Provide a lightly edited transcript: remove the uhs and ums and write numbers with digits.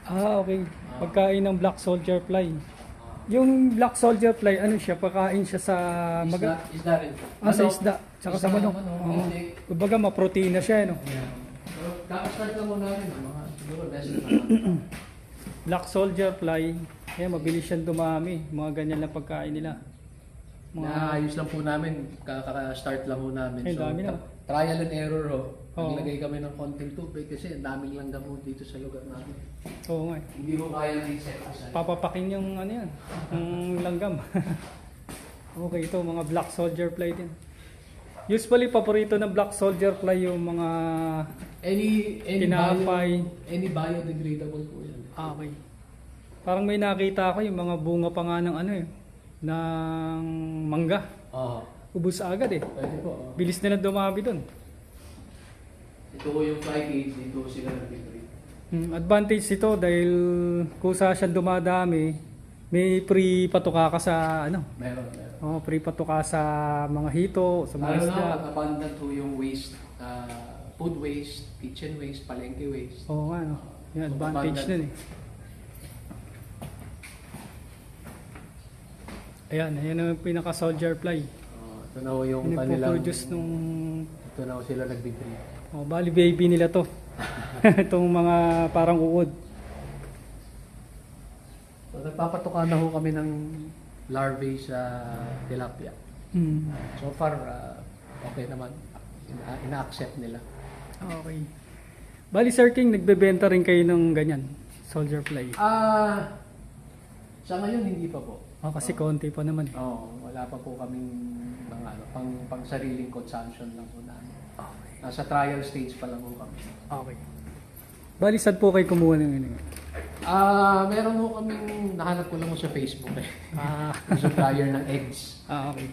Ah, okay. Pagkain ng black soldier fly. Yung black soldier fly, ano siya? Pagkain siya sa Isda rin. sa isda, tsaka sa manok. Oo. Kumbaga, maproteina siya, no? Yeah. So, kakastart lang muna rin. Mga siguro less than Black soldier fly, kaya mabilis siyang dumami. Mga ganyan lang pagkain nila. Naayos lang po namin. Kaka-start lang po namin. Ay, dami na. Trial and error ho. Oo. Naglagay kami ng konting tubig kasi ang daming langgam ho dito sa lugar namin. Oo nga. Hindi mo kaya i-set aside. Papapakin yung ano yan, yung langgam. Okay, ito mga black soldier fly din. Usually, paborito ng black soldier fly yung mga Any Tinapay. any biodegradable po yan. okay. Parang may nakita ako yung mga bunga pa nga ng ano eh, ng mangga. Oo. Ubus agad eh. Pwede po. Oo. Bilis na dumami doon. Ito po yung fly cage. Dito sila nag-breed. Advantage ito dahil kusa siyang dumadami, may free patuka ka sa ano. Meron. Oh, free patuka sa mga hito, sa mga Lalo isda. na pag-abundant po yung waste, food waste, kitchen waste, palengke waste. Oo nga, no? Yung advantage nun eh. Ayan ang pinaka-soldier fly. Ito na ho yung kanilang... Pinagpo-produce nung... Ito na ho sila nag-breed. Oh, bali baby nila to. Itong mga parang uod. So, nagpapatuka na ho kami ng larvae sa tilapia. Hmm. So far, okay naman. Ina-accept nila. Okay. Bali Sir King, nagbebenta rin kayo ng ganyan, soldier fly. Sa ngayon, hindi pa po. Oh, kasi konti pa naman eh. Wala pa po kaming mga pang sariling consumption lang po namin. Okay. Nasa trial stage pa lang po kami. Okay. Bali saan po kayo kumuha ng ano? Meron po kaming nahanap ko lang po sa Facebook eh. Ah, Supplier ng eggs. okay.